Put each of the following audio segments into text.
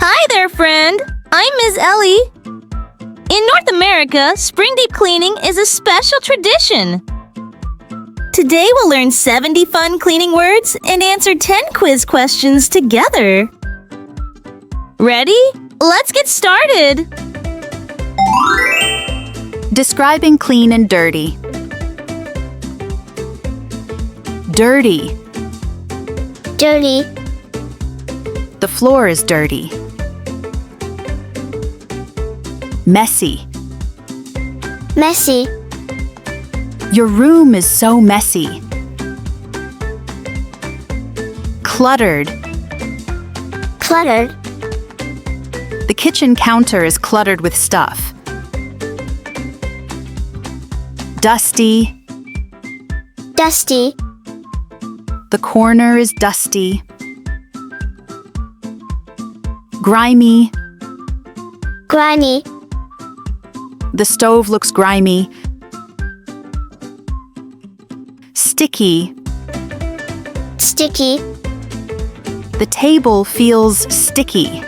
Hi there, friend. I'm Ms. Ellie. In North America, spring deep cleaning is a special tradition. Today we'll learn 70 fun cleaning words and answer 10 quiz questions together. Ready? Let's get started. Describing clean and dirty. Dirty. Dirty. The floor is dirty. Messy. Messy. Your room is so messy. Cluttered. Cluttered. The kitchen counter is cluttered with stuff. Dusty. Dusty. The corner is dusty. Grimy. Grimy. The stove looks grimy. Sticky. Sticky. The table feels sticky.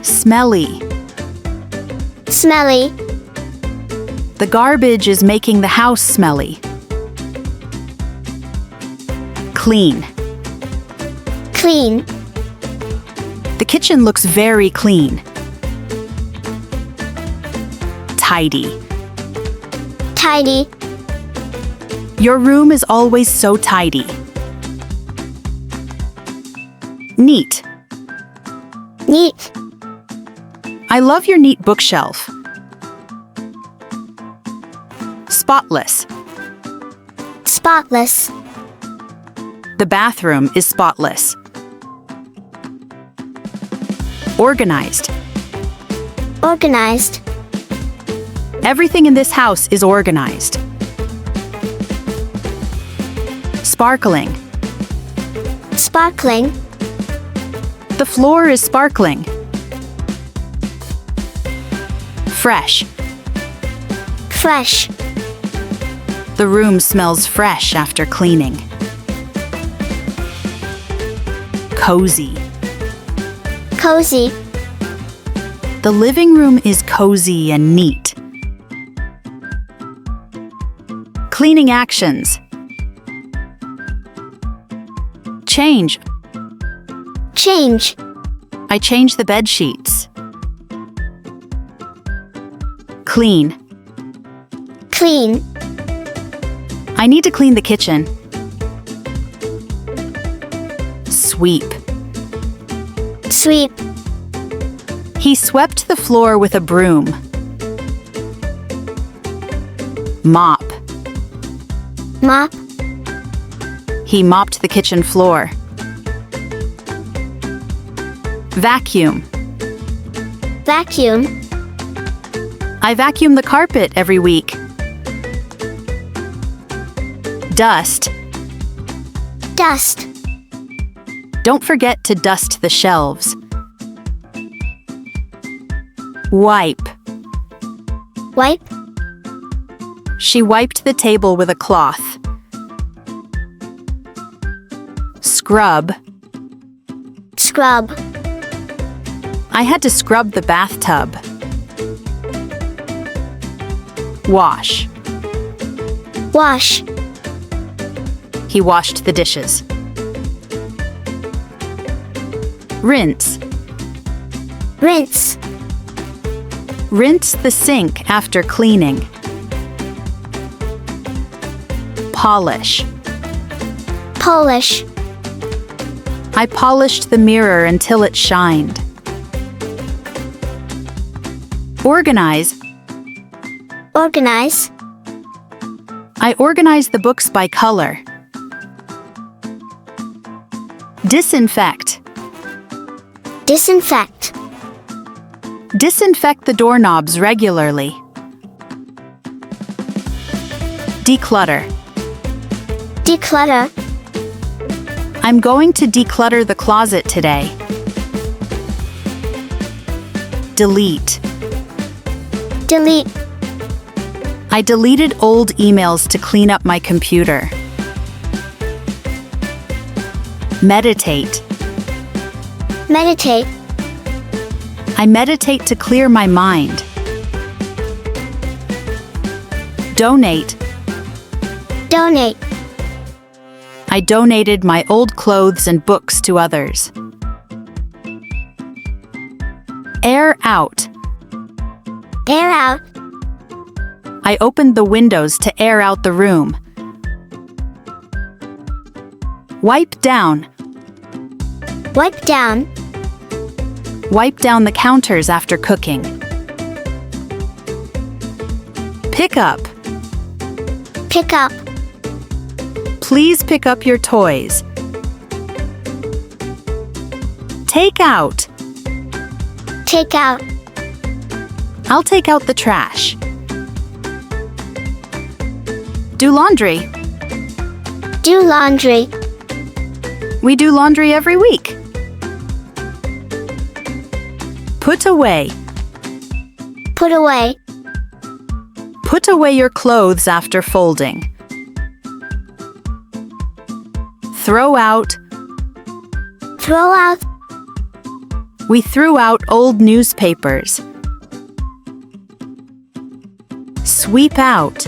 Smelly. Smelly. The garbage is making the house smelly. Clean. Clean. The kitchen looks very clean. Tidy. Tidy. Your room is always so tidy. Neat. Neat. I love your neat bookshelf. Spotless. Spotless. The bathroom is spotless. Organized. Organized. Everything in this house is organized. Sparkling. Sparkling. The floor is sparkling. Fresh. Fresh. The room smells fresh after cleaning. Cozy. Cozy. The living room is cozy and neat. Cleaning actions. Change. Change. I change the bed sheets. Clean. Clean. I need to clean the kitchen. Sweep. Sweep. He swept the floor with a broom. Mop. Mop. He mopped the kitchen floor. Vacuum. Vacuum. I vacuum the carpet every week. Dust. Dust. Don't forget to dust the shelves. Wipe. Wipe. She wiped the table with a cloth. Scrub. Scrub. I had to scrub the bathtub. Wash. Wash. He washed the dishes. Rinse. Rinse. Rinse the sink after cleaning. Polish. Polish. I polished the mirror until it shined. Organize. Organize. I organize the books by color. Disinfect. Disinfect. Disinfect the doorknobs regularly. Declutter. Declutter. I'm going to declutter the closet today. Delete. Delete. I deleted old emails to clean up my computer. Meditate. Meditate. I meditate to clear my mind. Donate. Donate. I donated my old clothes and books to others. Air out. Air out. I opened the windows to air out the room. Wipe down. Wipe down. Wipe down the counters after cooking. Pick up. Pick up. Please pick up your toys. Take out. Take out. I'll take out the trash. Do laundry. Do laundry. We do laundry every week. Put away. Put away. Put away your clothes after folding. Throw out. Throw out. We threw out old newspapers. Sweep out.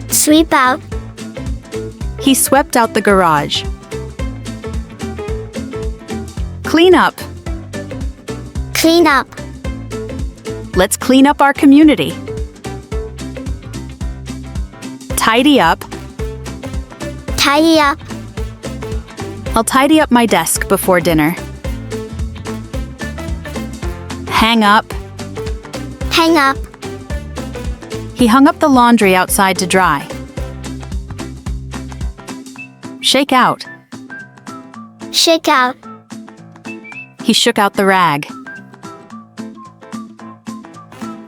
Sweep out. He swept out the garage. Clean up. Clean up. Let's clean up our community. Tidy up. Tidy up. I'll tidy up my desk before dinner. Hang up. Hang up. He hung up the laundry outside to dry. Shake out. Shake out. He shook out the rag.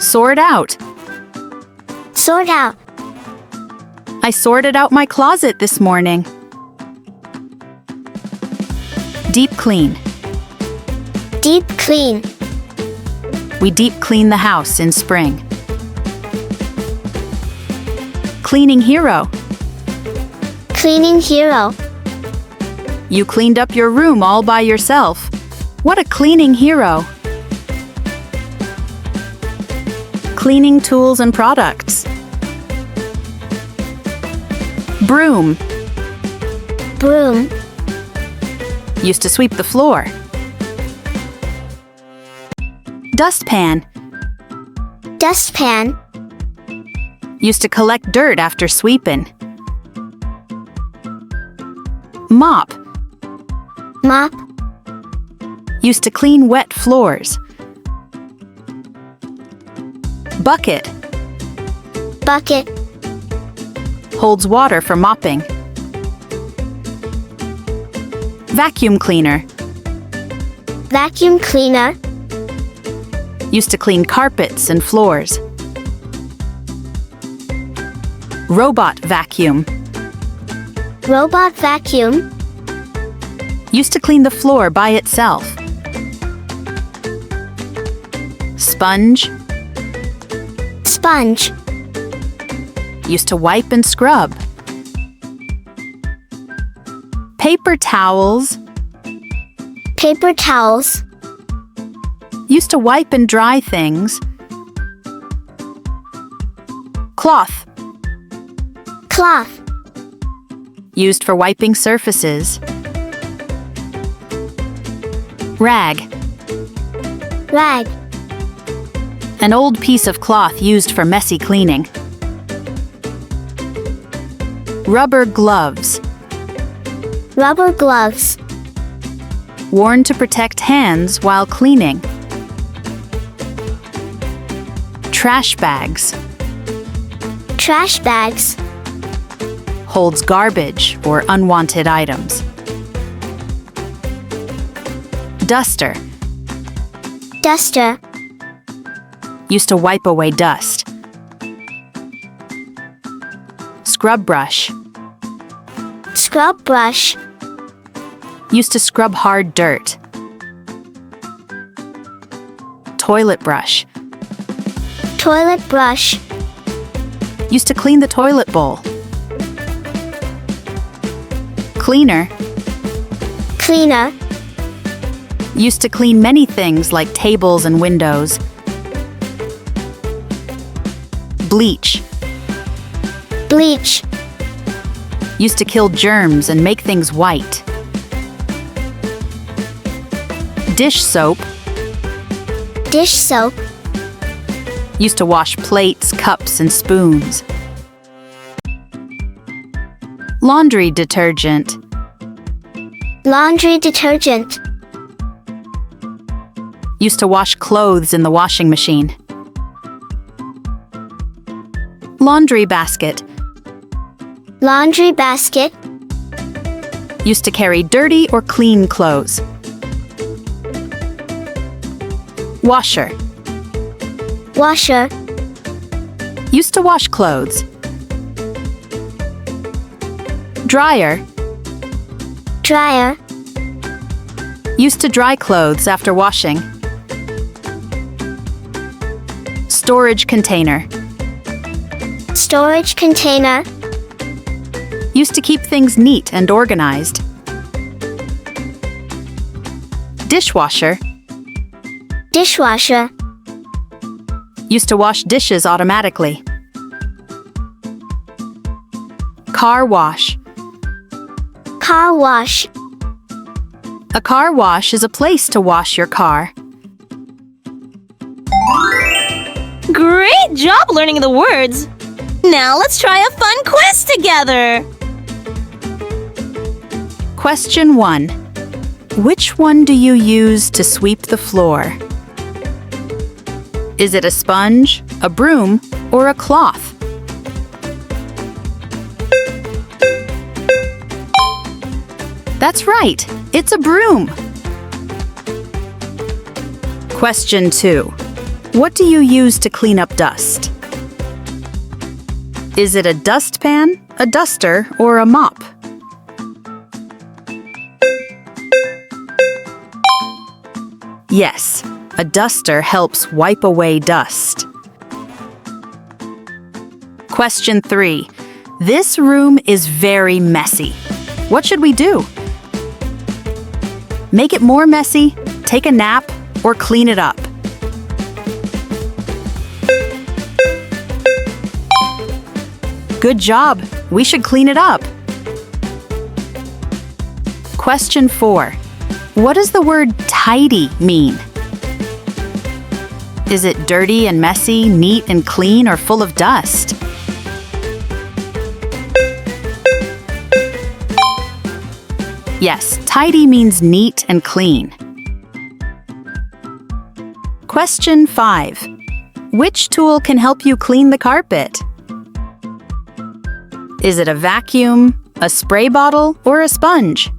Sort out. Sort out. I sorted out my closet this morning. Deep clean. Deep clean. We deep clean the house in spring. Cleaning hero. Cleaning hero. You cleaned up your room all by yourself. What a cleaning hero. Cleaning tools and products. Broom. Broom. Used to sweep the floor. Dustpan. Dustpan. Used to collect dirt after sweeping. Mop. Mop. Used to clean wet floors. Bucket. Bucket. Holds water for mopping. Vacuum cleaner. Vacuum cleaner. Used to clean carpets and floors. Robot vacuum. Robot vacuum. Used to clean the floor by itself. Sponge. Sponge. Used to wipe and scrub. Paper towels. Paper towels. Used to wipe and dry things. Cloth. Cloth. Used for wiping surfaces. Rag. Rag. An old piece of cloth used for messy cleaning. Rubber gloves. Rubber gloves. Worn to protect hands while cleaning. Trash bags. Trash bags. Holds garbage or unwanted items. Duster. Duster. Used to wipe away dust. Scrub brush. Scrub brush. Used to scrub hard dirt. Toilet brush. Toilet brush. Used to clean the toilet bowl. Cleaner. Cleaner. Used to clean many things like tables and windows. Bleach. Bleach. Used to kill germs and make things white. Dish soap. Dish soap. Used to wash plates, cups, and spoons. Laundry detergent. Laundry detergent. Used to wash clothes in the washing machine. Laundry basket. Laundry basket. Used to carry dirty or clean clothes. Washer. Washer. Used to wash clothes. Dryer. Dryer. Used to dry clothes after washing. Storage container. Storage container. Used to keep things neat and organized. Dishwasher. Dishwasher. Used to wash dishes automatically. Car wash. Car wash. A car wash is a place to wash your car. Great job learning the words! Now let's try a fun quiz together! Question 1. Which one do you use to sweep the floor? Is it a sponge, a broom, or a cloth? That's right, it's a broom. Question 2. What do you use to clean up dust? Is it a dustpan, a duster, or a mop? Yes, a duster helps wipe away dust. Question 3. This room is very messy. What should we do? Make it more messy, take a nap, or clean it up? Good job! We should clean it up. Question 4. What does the word tidy mean? Is it dirty and messy, neat and clean, or full of dust? Yes, tidy means neat and clean. Question 5. Which tool can help you clean the carpet? Is it a vacuum, a spray bottle, or a sponge?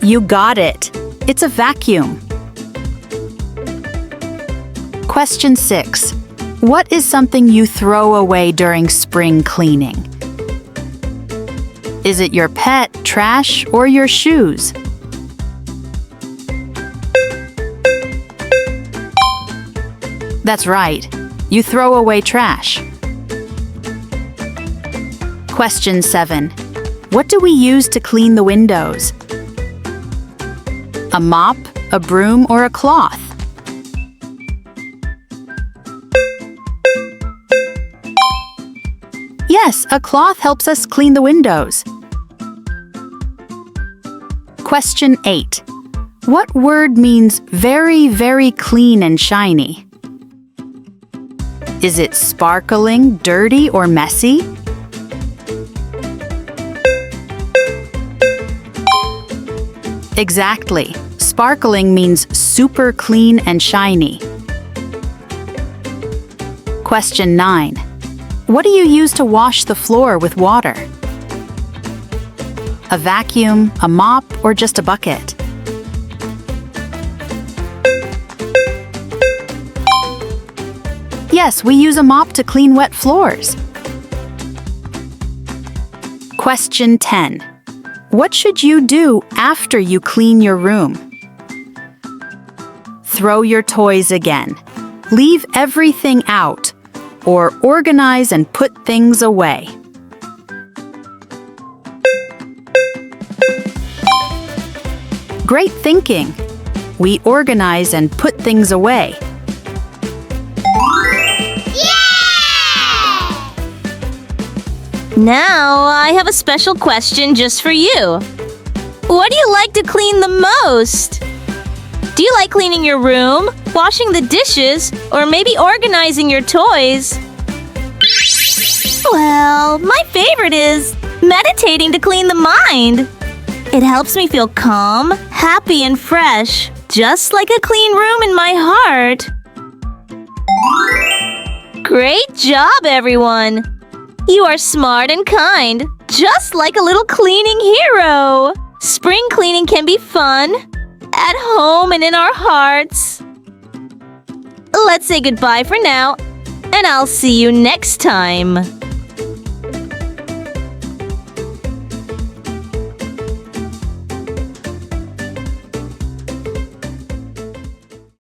You got it! It's a vacuum. Question 6. What is something you throw away during spring cleaning? Is it your pet, trash, or your shoes? That's right. You throw away trash. Question 7. What do we use to clean the windows? A mop, a broom, or a cloth? Yes, a cloth helps us clean the windows. Question 8. What word means very, very clean and shiny? Is it sparkling, dirty, or messy? Exactly. Sparkling means super clean and shiny. Question 9. What do you use to wash the floor with water? A vacuum, a mop, or just a bucket? Yes, we use a mop to clean wet floors. Question 10. What should you do after you clean your room? Throw your toys again. Leave everything out. Or organize and put things away. Great thinking. We organize and put things away. Now, I have a special question just for you. What do you like to clean the most? Do you like cleaning your room, washing the dishes, or maybe organizing your toys? Well, my favorite is meditating to clean the mind. It helps me feel calm, happy, and fresh, just like a clean room in my heart. Great job, everyone! You are smart and kind, just like a little cleaning hero. Spring cleaning can be fun, at home and in our hearts. Let's say goodbye for now, and I'll see you next time.